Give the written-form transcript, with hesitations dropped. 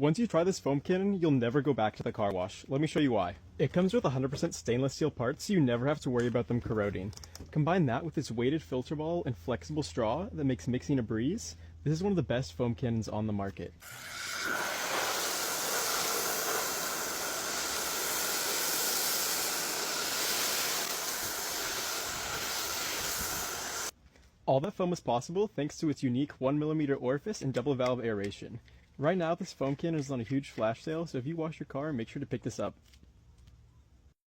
Once you try this foam cannon, you'll never go back to the car wash. Let me show you why. It comes with 100% stainless steel parts, so you never have to worry about them corroding. Combine that with this weighted filter ball and flexible straw that makes mixing a breeze. This is one of the best foam cannons on the market. All that foam was possible thanks to its unique 1mm orifice and double valve aeration. Right now, this foam cannon is on a huge flash sale, so if you wash your car, make sure to pick this up.